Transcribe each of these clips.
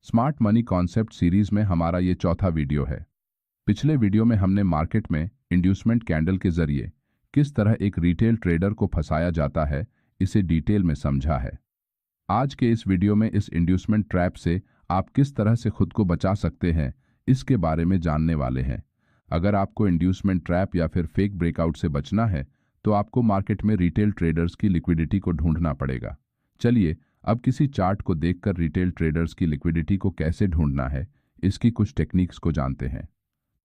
Smart money concept series में हमारा ये चौथा वीडियो है। पिछले वीडियो में हमने मार्केट में इंड्यूसमेंट कैंडल के जरिए किस तरह एक रिटेल ट्रेडर को फंसाया जाता है इसे डिटेल में समझा है। आज के इस वीडियो में इस इंड्यूसमेंट ट्रैप से आप किस तरह से खुद को बचा सकते हैं इसके बारे में जानने वाले हैं। अगर आपको इंड्यूसमेंट ट्रैप या फिर फेक ब्रेकआउट से बचना है तो आपको मार्केट में रिटेल ट्रेडर्स की लिक्विडिटी को ढूंढना पड़ेगा। चलिए अब किसी चार्ट को देखकर रिटेल ट्रेडर्स की लिक्विडिटी को कैसे ढूंढना है इसकी कुछ टेक्निक्स को जानते हैं।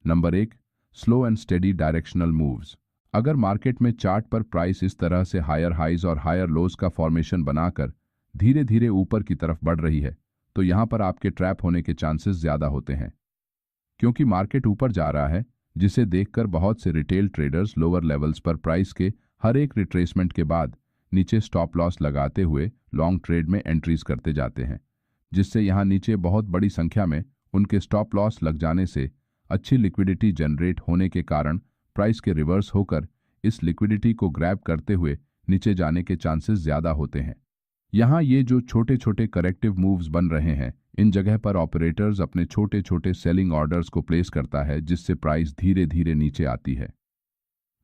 Number 1, slow and steady directional moves. अगर मार्केट में चार्ट पर प्राइस इस तरह से हायर हाइज और हायर लोज का फॉर्मेशन बनाकर धीरे धीरे ऊपर की तरफ बढ़ रही है तो यहां पर आपके ट्रैप होने के चांसेस ज्यादा होते हैं, क्योंकि मार्केट ऊपर जा रहा है जिसे देखकर बहुत से रिटेल ट्रेडर्स लोअर लेवल्स पर प्राइस के हर एक रिट्रेसमेंट के बाद नीचे स्टॉप लॉस लगाते हुए लॉन्ग ट्रेड में एंट्रीज करते जाते हैं, जिससे यहां नीचे बहुत बड़ी संख्या में उनके स्टॉप लॉस लग जाने से अच्छी लिक्विडिटी जनरेट होने के कारण प्राइस के रिवर्स होकर इस लिक्विडिटी को ग्रैब करते हुए नीचे जाने के चांसेस ज्यादा होते हैं। यहां ये जो छोटे छोटे करेक्टिव मूव्स बन रहे हैं इन जगह पर ऑपरेटर्स अपने छोटे छोटे सेलिंग ऑर्डर्स को प्लेस करता है जिससे प्राइस धीरे धीरे नीचे आती है।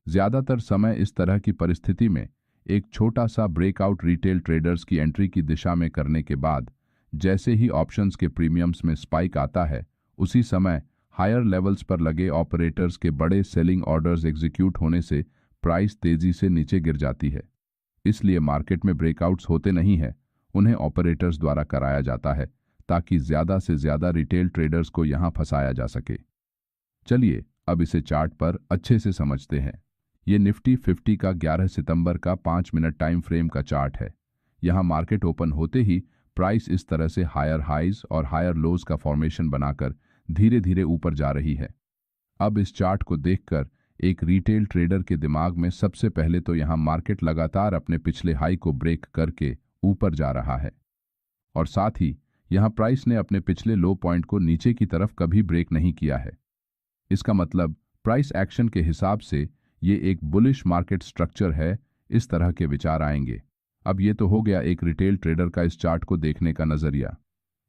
ज्यादातर समय इस तरह की परिस्थिति में एक छोटा सा ब्रेकआउट रिटेल ट्रेडर्स की एंट्री की दिशा में करने के बाद जैसे ही ऑप्शंस के प्रीमियम्स में स्पाइक आता है उसी समय हायर लेवल्स पर लगे ऑपरेटर्स के बड़े सेलिंग ऑर्डर्स एग्जीक्यूट होने से प्राइस तेजी से नीचे गिर जाती है। इसलिए मार्केट में ब्रेकआउट्स होते नहीं हैं, उन्हें ऑपरेटर्स द्वारा कराया जाता है ताकि ज्यादा से ज्यादा रिटेल ट्रेडर्स को यहां फंसाया जा सके। चलिए अब इसे चार्ट पर अच्छे से समझते हैं। ये निफ्टी 50 का 11 सितंबर का 5 मिनट टाइम फ्रेम का चार्ट है। यहां मार्केट ओपन होते ही प्राइस इस तरह से हायर हाइज और हायर लोज का फॉर्मेशन बनाकर धीरे धीरे ऊपर जा रही है। अब इस चार्ट को देखकर एक रिटेल ट्रेडर के दिमाग में सबसे पहले तो यहां मार्केट लगातार अपने पिछले हाई को ब्रेक करके ऊपर जा रहा है और साथ ही यहां प्राइस ने अपने पिछले लो पॉइंट को नीचे की तरफ कभी ब्रेक नहीं किया है। इसका मतलब प्राइस एक्शन के हिसाब से ये एक बुलिश मार्केट स्ट्रक्चर है, इस तरह के विचार आएंगे। अब ये तो हो गया एक रिटेल ट्रेडर का इस चार्ट को देखने का नजरिया,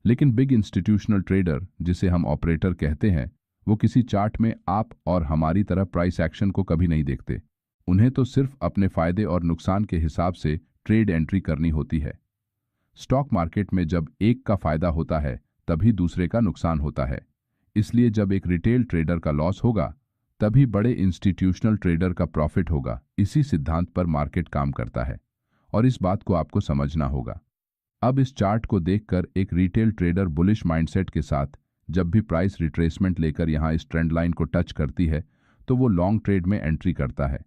लेकिन बिग इंस्टीट्यूशनल ट्रेडर जिसे हम ऑपरेटर कहते हैं वो किसी चार्ट में आप और हमारी तरह प्राइस एक्शन को कभी नहीं देखते। उन्हें तो सिर्फ अपने फायदे और नुकसान के हिसाब से ट्रेड एंट्री करनी होती है। स्टॉक मार्केट में जब एक का फायदा होता है तभी दूसरे का नुकसान होता है, इसलिए जब एक रिटेल ट्रेडर का लॉस होगा तभी बड़े इंस्टीट्यूशनल ट्रेडर का प्रॉफिट होगा। इसी सिद्धांत पर मार्केट काम करता है और इस बात को आपको समझना होगा। अब इस चार्ट को देखकर एक रिटेल ट्रेडर बुलिश माइंडसेट के साथ जब भी प्राइस रिट्रेसमेंट लेकर यहां इस ट्रेंड लाइन को टच करती है तो वो लॉन्ग ट्रेड में एंट्री करता है।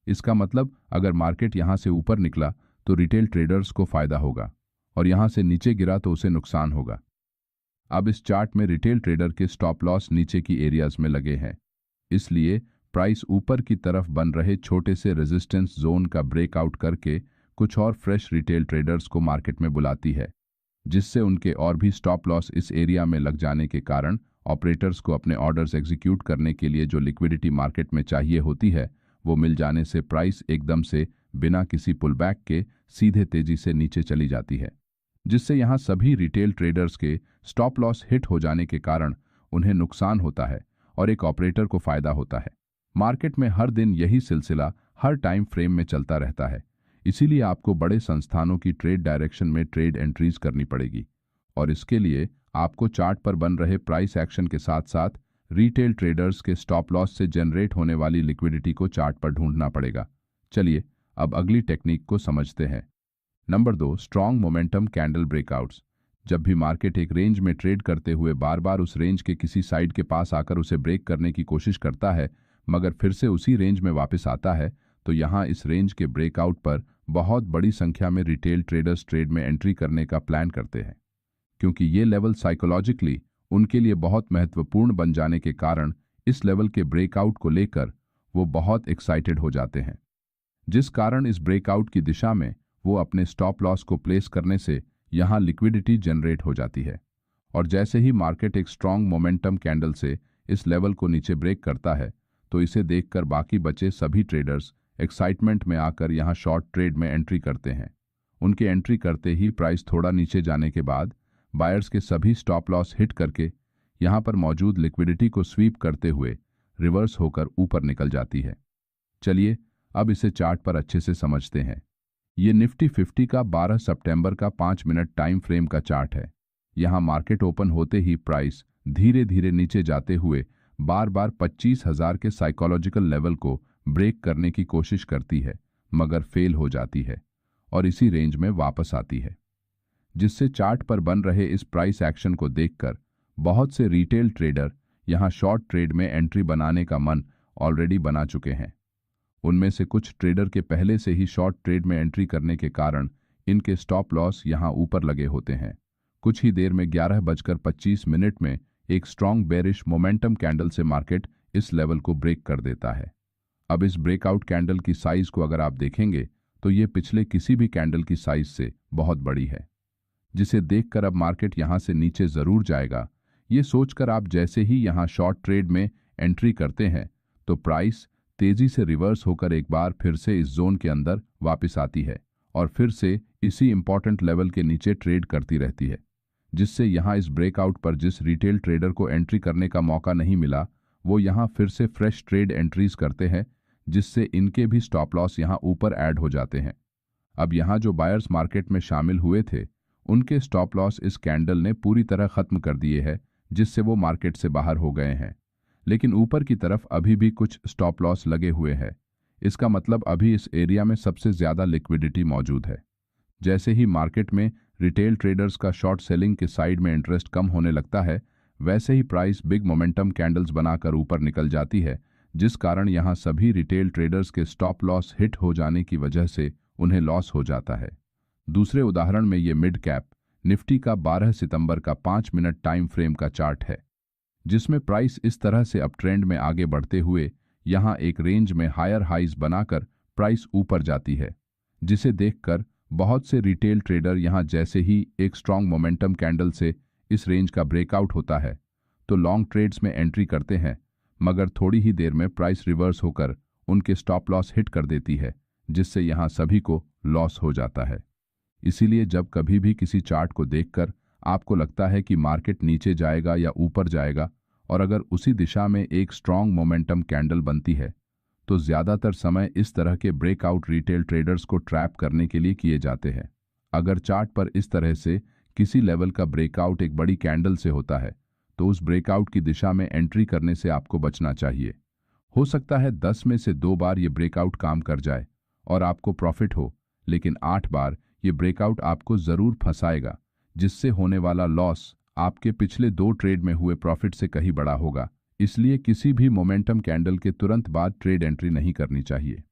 इसका मतलब अगर मार्केट यहां से ऊपर निकला तो रिटेल ट्रेडर्स को फायदा होगा और यहां से नीचे गिरा तो उसे नुकसान होगा। अब इस चार्ट में रिटेल ट्रेडर के स्टॉप लॉस नीचे की एरियाज में लगे हैं, इसलिए प्राइस ऊपर की तरफ बन रहे छोटे से रेजिस्टेंस जोन का ब्रेकआउट करके कुछ और फ्रेश रिटेल ट्रेडर्स को मार्केट में बुलाती है, जिससे उनके और भी स्टॉप लॉस इस एरिया में लग जाने के कारण ऑपरेटर्स को अपने ऑर्डर्स एग्जीक्यूट करने के लिए जो लिक्विडिटी मार्केट में चाहिए होती है वो मिल जाने से प्राइस एकदम से बिना किसी पुलबैक के सीधे तेजी से नीचे चली जाती है, जिससे यहां सभी रिटेल ट्रेडर्स के स्टॉप लॉस हिट हो जाने के कारण उन्हें नुकसान होता है और एक ऑपरेटर को फायदा होता है। मार्केट में हर दिन यही सिलसिला हर टाइम फ्रेम में चलता रहता है, इसीलिए आपको बड़े संस्थानों की ट्रेड डायरेक्शन में ट्रेड एंट्रीज करनी पड़ेगी और इसके लिए आपको चार्ट पर बन रहे प्राइस एक्शन के साथ साथ रिटेल ट्रेडर्स के स्टॉप लॉस से जनरेट होने वाली लिक्विडिटी को चार्ट पर ढूंढना पड़ेगा। चलिए अब अगली टेक्निक को समझते हैं। Number 2, strong momentum candle breakouts. जब भी मार्केट एक रेंज में ट्रेड करते हुए बार बार उस रेंज के किसी साइड के पास आकर उसे ब्रेक करने की कोशिश करता है मगर फिर से उसी रेंज में वापस आता है तो यहां इस रेंज के ब्रेकआउट पर बहुत बड़ी संख्या में रिटेल ट्रेडर्स ट्रेड में एंट्री करने का प्लान करते हैं, क्योंकि ये लेवल साइकोलॉजिकली उनके लिए बहुत महत्वपूर्ण बन जाने के कारण इस लेवल के ब्रेकआउट को लेकर वो बहुत एक्साइटेड हो जाते हैं, जिस कारण इस ब्रेकआउट की दिशा में वो अपने स्टॉप लॉस को प्लेस करने से यहां लिक्विडिटी जनरेट हो जाती है और जैसे ही मार्केट एक स्ट्रॉन्ग मोमेंटम कैंडल से इस लेवल को नीचे ब्रेक करता है तो इसे देखकर बाकी बचे सभी ट्रेडर्स एक्साइटमेंट में आकर यहां शॉर्ट ट्रेड में एंट्री करते हैं। उनके एंट्री करते ही प्राइस थोड़ा नीचे जाने के बाद बायर्स के सभी स्टॉप लॉस हिट करके यहां पर मौजूद लिक्विडिटी को स्वीप करते हुए रिवर्स होकर ऊपर निकल जाती है। चलिए अब इसे चार्ट पर अच्छे से समझते हैं। ये निफ्टी 50 का 12 सितंबर का 5 मिनट टाइम फ्रेम का चार्ट है। यहाँ मार्केट ओपन होते ही प्राइस धीरे धीरे नीचे जाते हुए बार बार 25,000 के साइकोलॉजिकल लेवल को ब्रेक करने की कोशिश करती है, मगर फेल हो जाती है और इसी रेंज में वापस आती है, जिससे चार्ट पर बन रहे इस प्राइस एक्शन को देखकर बहुत से रिटेल ट्रेडर यहां शॉर्ट ट्रेड में एंट्री बनाने का मन ऑलरेडी बना चुके हैं। उनमें से कुछ ट्रेडर के पहले से ही शॉर्ट ट्रेड में एंट्री करने के कारण इनके स्टॉप लॉस यहां ऊपर लगे होते हैं। कुछ ही देर में 11:25 में एक स्ट्रॉन्ग बेरिश मोमेंटम कैंडल से मार्केट इस लेवल को ब्रेक कर देता है। अब इस ब्रेकआउट कैंडल की साइज को अगर आप देखेंगे तो ये पिछले किसी भी कैंडल की साइज से बहुत बड़ी है, जिसे देखकर अब मार्केट यहां से नीचे जरूर जाएगा। ये सोचकर आप जैसे ही यहां शॉर्ट ट्रेड में एंट्री करते हैं तो प्राइस तेजी से रिवर्स होकर एक बार फिर से इस जोन के अंदर वापस आती है और फिर से इसी इंपॉर्टेंट लेवल के नीचे ट्रेड करती रहती है, जिससे यहां इस ब्रेकआउट पर जिस रिटेल ट्रेडर को एंट्री करने का मौका नहीं मिला वो यहां फिर से फ्रेश ट्रेड एंट्रीज करते हैं, जिससे इनके भी स्टॉप लॉस यहां ऊपर ऐड हो जाते हैं। अब यहां जो बायर्स मार्केट में शामिल हुए थे उनके स्टॉप लॉस इस कैंडल ने पूरी तरह खत्म कर दिए हैं, जिससे वो मार्केट से बाहर हो गए हैं। लेकिन ऊपर की तरफ अभी भी कुछ स्टॉप लॉस लगे हुए हैं। इसका मतलब अभी इस एरिया में सबसे ज्यादा लिक्विडिटी मौजूद है। जैसे ही मार्केट में रिटेल ट्रेडर्स का शॉर्ट सेलिंग के साइड में इंटरेस्ट कम होने लगता है, वैसे ही प्राइस बिग मोमेंटम कैंडल्स बनाकर ऊपर निकल जाती है, जिस कारण यहां सभी रिटेल ट्रेडर्स के स्टॉप लॉस हिट हो जाने की वजह से उन्हें लॉस हो जाता है। दूसरे उदाहरण में ये मिड कैप निफ्टी का 12 सितंबर का 5 मिनट टाइम फ्रेम का चार्ट है, जिसमें प्राइस इस तरह से अप ट्रेंड में आगे बढ़ते हुए यहां एक रेंज में हायर हाइज बनाकर प्राइस ऊपर जाती है, जिसे देखकर बहुत से रिटेल ट्रेडर यहां जैसे ही एक स्ट्रॉन्ग मोमेंटम कैंडल से इस रेंज का ब्रेकआउट होता है तो लॉन्ग ट्रेड्स में एंट्री करते हैं, मगर थोड़ी ही देर में प्राइस रिवर्स होकर उनके स्टॉप लॉस हिट कर देती है, जिससे यहां सभी को लॉस हो जाता है। इसीलिए जब कभी भी किसी चार्ट को देखकर आपको लगता है कि मार्केट नीचे जाएगा या ऊपर जाएगा और अगर उसी दिशा में एक स्ट्रॉन्ग मोमेंटम कैंडल बनती है तो ज्यादातर समय इस तरह के ब्रेकआउट रिटेल ट्रेडर्स को ट्रैप करने के लिए किए जाते हैं। अगर चार्ट पर इस तरह से किसी लेवल का ब्रेकआउट एक बड़ी कैंडल से होता है तो उस ब्रेकआउट की दिशा में एंट्री करने से आपको बचना चाहिए। हो सकता है 10 में से 2 बार ये ब्रेकआउट काम कर जाए और आपको प्रॉफिट हो, लेकिन 8 बार ये ब्रेकआउट आपको जरूर फंसाएगा, जिससे होने वाला लॉस आपके पिछले 2 ट्रेड में हुए प्रॉफिट से कहीं बड़ा होगा। इसलिए किसी भी मोमेंटम कैंडल के तुरंत बाद ट्रेड एंट्री नहीं करनी चाहिए।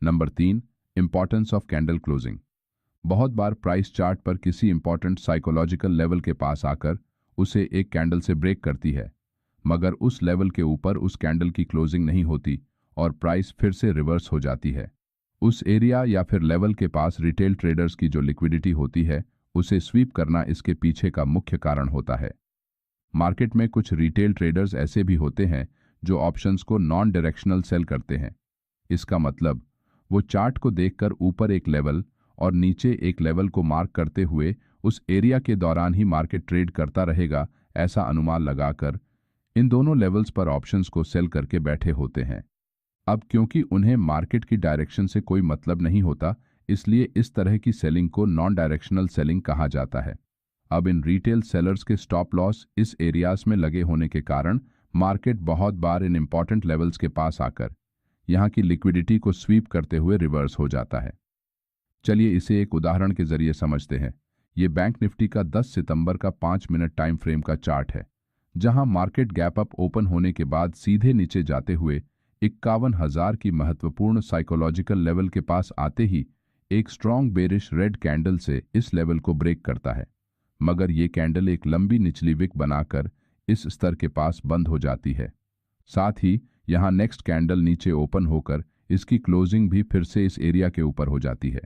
Number 3, importance of candle closing. बहुत बार प्राइस चार्ट पर किसी इंपॉर्टेंट साइकोलॉजिकल लेवल के पास आकर उसे एक कैंडल से ब्रेक करती है, मगर उस लेवल के ऊपर उस कैंडल की क्लोजिंग नहीं होती और प्राइस फिर से रिवर्स हो जाती है। उस एरिया या फिर लेवल के पास रिटेल ट्रेडर्स की जो लिक्विडिटी होती है उसे स्वीप करना इसके पीछे का मुख्य कारण होता है। मार्केट में कुछ रिटेल ट्रेडर्स ऐसे भी होते हैं जो ऑप्शंस को नॉन डायरेक्शनल सेल करते हैं। इसका मतलब वो चार्ट को देखकर ऊपर एक लेवल और नीचे एक लेवल को मार्क करते हुए उस एरिया के दौरान ही मार्केट ट्रेड करता रहेगा, ऐसा अनुमान लगाकर इन दोनों लेवल्स पर ऑप्शंस को सेल करके बैठे होते हैं। अब क्योंकि उन्हें मार्केट की डायरेक्शन से कोई मतलब नहीं होता, इसलिए इस तरह की सेलिंग को नॉन डायरेक्शनल सेलिंग कहा जाता है। अब इन रिटेल सेलर्स के स्टॉप लॉस इस एरियाज में लगे होने के कारण मार्केट बहुत बार इन इंपॉर्टेंट लेवल्स के पास आकर यहां की लिक्विडिटी को स्वीप करते हुए रिवर्स हो जाता है। चलिए इसे एक उदाहरण के जरिए समझते हैं। ये बैंक निफ्टी का 10 सितंबर का 5 मिनट टाइम फ्रेम का चार्ट है, जहां मार्केट गैप अप ओपन होने के बाद सीधे नीचे जाते हुए 51,000 की महत्वपूर्ण साइकोलॉजिकल लेवल के पास आते ही एक स्ट्रॉन्ग बेरिश रेड कैंडल से इस लेवल को ब्रेक करता है, मगर ये कैंडल एक लंबी निचली विक बनाकर इस स्तर के पास बंद हो जाती है। साथ ही यहां नेक्स्ट कैंडल नीचे ओपन होकर इसकी क्लोजिंग भी फिर से इस एरिया के ऊपर हो जाती है,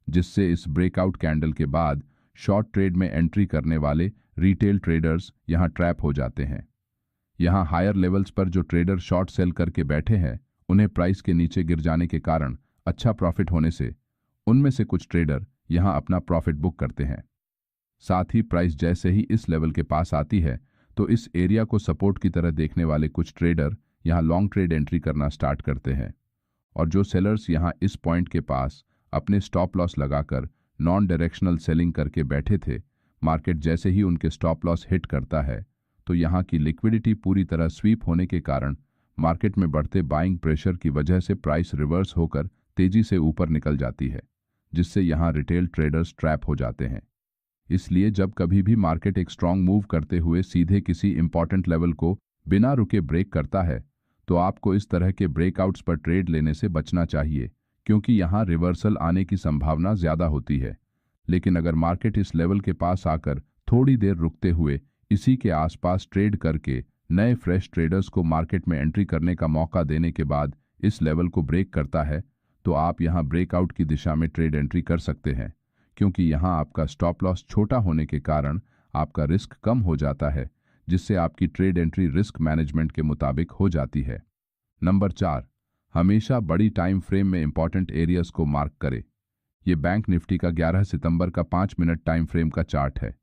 जिससे इस ब्रेकआउट कैंडल के बाद शॉर्ट ट्रेड में एंट्री करने वाले रिटेल ट्रेडर्स यहां ट्रैप हो जाते हैं। यहां हायर लेवल्स पर जो ट्रेडर शॉर्ट सेल करके बैठे हैं उन्हें प्राइस के नीचे गिर जाने के कारण अच्छा प्रॉफिट होने से उनमें से कुछ ट्रेडर यहां अपना प्रॉफिट बुक करते हैं। साथ ही प्राइस जैसे ही इस लेवल के पास आती है तो इस एरिया को सपोर्ट की तरह देखने वाले कुछ ट्रेडर यहां लॉन्ग ट्रेड एंट्री करना स्टार्ट करते हैं। और जो सेलर्स यहां इस पॉइंट के पास अपने स्टॉप लॉस लगाकर नॉन डायरेक्शनल सेलिंग करके बैठे थे, मार्केट जैसे ही उनके स्टॉप लॉस हिट करता है तो यहां की लिक्विडिटी पूरी तरह स्वीप होने के कारण मार्केट में बढ़ते बाइंग प्रेशर की वजह से प्राइस रिवर्स होकर तेजी से ऊपर निकल जाती है, जिससे यहां रिटेल ट्रेडर्स ट्रैप हो जाते हैं। इसलिए जब कभी भी मार्केट एक स्ट्रांग मूव करते हुए सीधे किसी इंपॉर्टेंट लेवल को बिना रुके ब्रेक करता है तो आपको इस तरह के ब्रेकआउट्स पर ट्रेड लेने से बचना चाहिए, क्योंकि यहां रिवर्सल आने की संभावना ज्यादा होती है। लेकिन अगर मार्केट इस लेवल के पास आकर थोड़ी देर रुकते हुए इसी के आसपास ट्रेड करके नए फ्रेश ट्रेडर्स को मार्केट में एंट्री करने का मौका देने के बाद इस लेवल को ब्रेक करता है तो आप यहां ब्रेकआउट की दिशा में ट्रेड एंट्री कर सकते हैं, क्योंकि यहां आपका स्टॉप लॉस छोटा होने के कारण आपका रिस्क कम हो जाता है, जिससे आपकी ट्रेड एंट्री रिस्क मैनेजमेंट के मुताबिक हो जाती है। नंबर 4, हमेशा बड़ी टाइम फ्रेम में इंपॉर्टेंट एरियाज को मार्क करें। यह बैंक निफ्टी का 11 सितंबर का 5 मिनट टाइम फ्रेम का चार्ट है।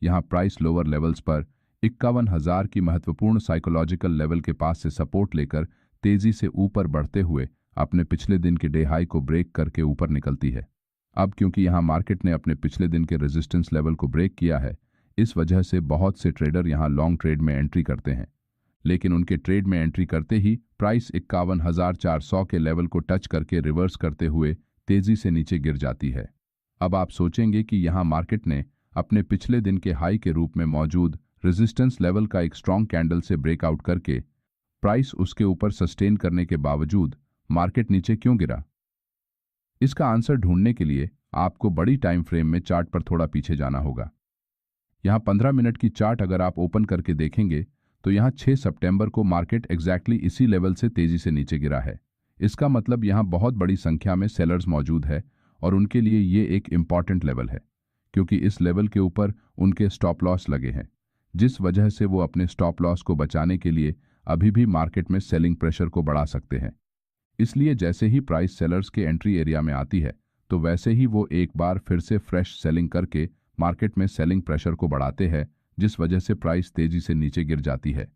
यहां प्राइस लोअर लेवल्स पर 51,000 की महत्वपूर्ण साइकोलॉजिकल लेवल के पास से सपोर्ट लेकर तेजी से ऊपर बढ़ते हुए अपने पिछले दिन के डे हाई को ब्रेक करके ऊपर निकलती है। अब क्योंकि यहां मार्केट ने अपने पिछले दिन के रेजिस्टेंस लेवल को ब्रेक किया है, इस वजह से बहुत से ट्रेडर यहां लॉन्ग ट्रेड में एंट्री करते हैं। लेकिन उनके ट्रेड में एंट्री करते ही प्राइस 51,400 के लेवल को टच करके रिवर्स करते हुए तेजी से नीचे गिर जाती है। अब आप सोचेंगे कि यहां मार्केट ने अपने पिछले दिन के हाई के रूप में मौजूद रेजिस्टेंस लेवल का एक स्ट्रॉन्ग कैंडल से ब्रेकआउट करके प्राइस उसके ऊपर सस्टेन करने के बावजूद मार्केट नीचे क्यों गिरा। इसका आंसर ढूंढने के लिए आपको बड़ी टाइम फ्रेम में चार्ट पर थोड़ा पीछे जाना होगा। यहां 15 मिनट की चार्ट अगर आप ओपन करके देखेंगे तो यहां 6 सितंबर को मार्केट एग्जैक्टली इसी लेवल से तेजी से नीचे गिरा है। इसका मतलब यहां बहुत बड़ी संख्या में सेलर्स मौजूद है और उनके लिए ये एक इंपॉर्टेंट लेवल है, क्योंकि इस लेवल के ऊपर उनके स्टॉप लॉस लगे हैं, जिस वजह से वो अपने स्टॉप लॉस को बचाने के लिए अभी भी मार्केट में सेलिंग प्रेशर को बढ़ा सकते हैं। इसलिए जैसे ही प्राइस सेलर्स के एंट्री एरिया में आती है तो वैसे ही वो एक बार फिर से फ्रेश सेलिंग करके मार्केट में सेलिंग प्रेशर को बढ़ाते हैं, जिस वजह से प्राइस तेजी से नीचे गिर जाती है।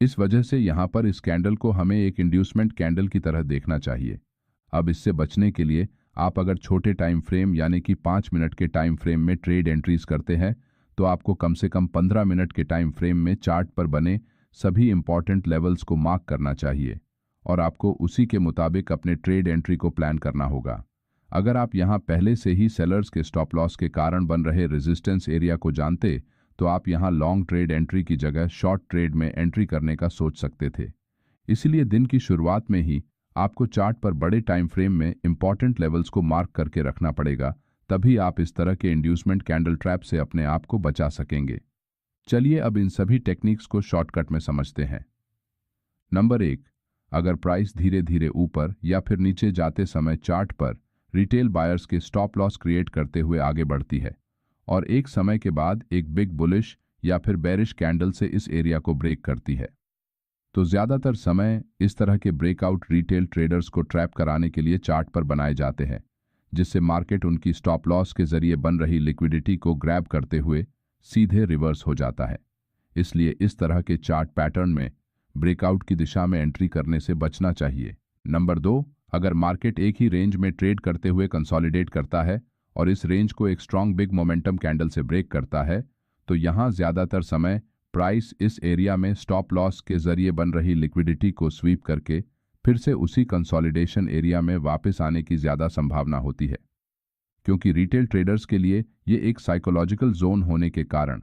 इस वजह से यहां पर इस कैंडल को हमें एक इंड्यूसमेंट कैंडल की तरह देखना चाहिए। अब इससे बचने के लिए आप अगर छोटे टाइम फ्रेम यानी कि 5 मिनट के टाइम फ्रेम में ट्रेड एंट्रीज करते हैं तो आपको कम से कम 15 मिनट के टाइम फ्रेम में चार्ट पर बने सभी इंपॉर्टेंट लेवल्स को मार्क करना चाहिए और आपको उसी के मुताबिक अपने ट्रेड एंट्री को प्लान करना होगा। अगर आप यहां पहले से ही सेलर्स के स्टॉप लॉस के कारण बन रहे रेजिस्टेंस एरिया को जानते तो आप यहां लॉन्ग ट्रेड एंट्री की जगह शॉर्ट ट्रेड में एंट्री करने का सोच सकते थे। इसलिए दिन की शुरुआत में ही आपको चार्ट पर बड़े टाइम फ्रेम में इंपॉर्टेंट लेवल्स को मार्क करके रखना पड़ेगा, तभी आप इस तरह के इंड्यूसमेंट कैंडल ट्रैप से अपने आप को बचा सकेंगे। चलिए अब इन सभी टेक्निक्स को शॉर्टकट में समझते हैं। नंबर 1, अगर प्राइस धीरे धीरे ऊपर या फिर नीचे जाते समय चार्ट पर रिटेल बायर्स के स्टॉप लॉस क्रिएट करते हुए आगे बढ़ती है और एक समय के बाद एक बिग बुलिश या फिर बेरिश कैंडल से इस एरिया को ब्रेक करती है, तो ज्यादातर समय इस तरह के ब्रेकआउट रिटेल ट्रेडर्स को ट्रैप कराने के लिए चार्ट पर बनाए जाते हैं, जिससे मार्केट उनकी स्टॉप लॉस के जरिए बन रही लिक्विडिटी को ग्रैब करते हुए सीधे रिवर्स हो जाता है। इसलिए इस तरह के चार्ट पैटर्न में ब्रेकआउट की दिशा में एंट्री करने से बचना चाहिए। नंबर 2, अगर मार्केट एक ही रेंज में ट्रेड करते हुए कंसोलिडेट करता है और इस रेंज को एक स्ट्रॉन्ग बिग मोमेंटम कैंडल से ब्रेक करता है तो यहां ज्यादातर समय प्राइस इस एरिया में स्टॉप लॉस के जरिए बन रही लिक्विडिटी को स्वीप करके फिर से उसी कंसोलिडेशन एरिया में वापस आने की ज्यादा संभावना होती है। क्योंकि रिटेल ट्रेडर्स के लिए ये एक साइकोलॉजिकल जोन होने के कारण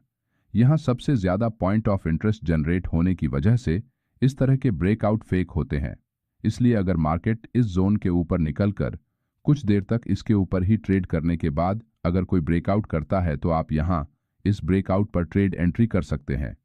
यहां सबसे ज्यादा पॉइंट ऑफ इंटरेस्ट जनरेट होने की वजह से इस तरह के ब्रेकआउट फेक होते हैं। इसलिए अगर मार्केट इस जोन के ऊपर निकलकर कुछ देर तक इसके ऊपर ही ट्रेड करने के बाद अगर कोई ब्रेकआउट करता है तो आप यहां इस ब्रेकआउट पर ट्रेड एंट्री कर सकते हैं।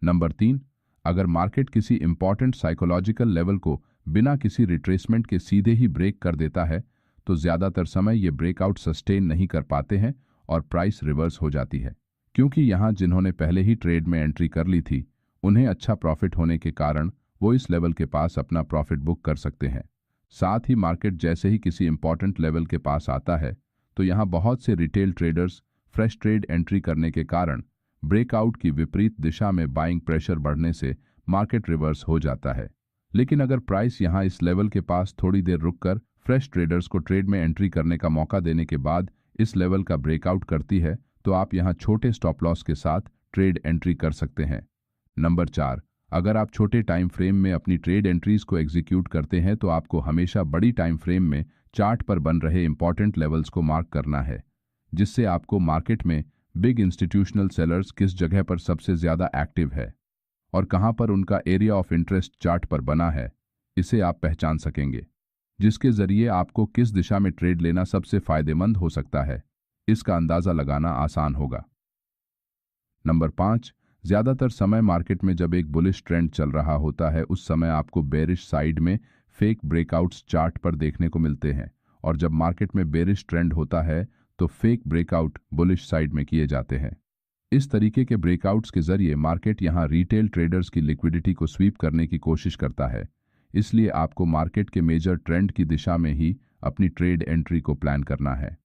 नंबर 3, अगर मार्केट किसी इंपॉर्टेंट साइकोलॉजिकल लेवल को बिना किसी रिट्रेसमेंट के सीधे ही ब्रेक कर देता है तो ज्यादातर समय ये ब्रेकआउट सस्टेन नहीं कर पाते हैं और प्राइस रिवर्स हो जाती है, क्योंकि यहां जिन्होंने पहले ही ट्रेड में एंट्री कर ली थी उन्हें अच्छा प्रॉफिट होने के कारण वो इस लेवल के पास अपना प्रॉफिट बुक कर सकते हैं। साथ ही मार्केट जैसे ही किसी इंपॉर्टेंट लेवल के पास आता है तो यहां बहुत से retail traders fresh trade entry करने के कारण ब्रेकआउट की विपरीत दिशा में बाइंग प्रेशर बढ़ने से मार्केट रिवर्स हो जाता है। लेकिन अगर प्राइस यहां इस लेवल के पास थोड़ी देर रुककर फ्रेश ट्रेडर्स को ट्रेड में एंट्री करने का मौका देने के बाद इस लेवल का ब्रेकआउट करती है तो आप यहां छोटे स्टॉप लॉस के साथ ट्रेड एंट्री कर सकते हैं। नंबर 4, अगर आप छोटे टाइम फ्रेम में अपनी ट्रेड एंट्रीज को एग्जीक्यूट करते हैं तो आपको हमेशा बड़ी टाइम फ्रेम में चार्ट पर बन रहे इंपॉर्टेंट लेवल्स को मार्क करना है, जिससे आपको मार्केट में बिग इंस्टीट्यूशनल सेलर्स किस जगह पर सबसे ज्यादा एक्टिव है और कहां पर उनका एरिया ऑफ इंटरेस्ट चार्ट पर बना है, इसे आप पहचान सकेंगे, जिसके जरिए आपको किस दिशा में ट्रेड लेना सबसे फायदेमंद हो सकता है, इसका अंदाजा लगाना आसान होगा। नंबर 5, ज्यादातर समय मार्केट में जब एक बुलिश ट्रेंड चल रहा होता है उस समय आपको बेरिश साइड में फेक ब्रेकआउट्स चार्ट पर देखने को मिलते हैं और जब मार्केट में बेरिश ट्रेंड होता है तो फेक ब्रेकआउट बुलिश साइड में किए जाते हैं। इस तरीके के ब्रेकआउट्स के जरिए मार्केट यहां रिटेल ट्रेडर्स की लिक्विडिटी को स्वीप करने की कोशिश करता है, इसलिए आपको मार्केट के मेजर ट्रेंड की दिशा में ही अपनी ट्रेड एंट्री को प्लान करना है।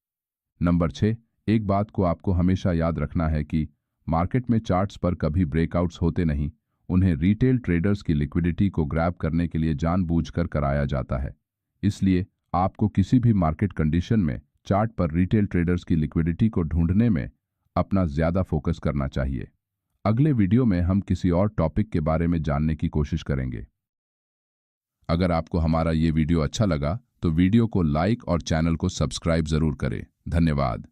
नंबर 6, एक बात को आपको हमेशा याद रखना है कि मार्केट में चार्ट्स पर कभी ब्रेकआउट्स होते नहीं, उन्हें रिटेल ट्रेडर्स की लिक्विडिटी को ग्रैब करने के लिए जानबूझकर कराया जाता है। इसलिए आपको किसी भी मार्केट कंडीशन में चार्ट पर रिटेल ट्रेडर्स की लिक्विडिटी को ढूंढने में अपना ज्यादा फोकस करना चाहिए। अगले वीडियो में हम किसी और टॉपिक के बारे में जानने की कोशिश करेंगे। अगर आपको हमारा ये वीडियो अच्छा लगा तो वीडियो को लाइक और चैनल को सब्सक्राइब जरूर करें। धन्यवाद।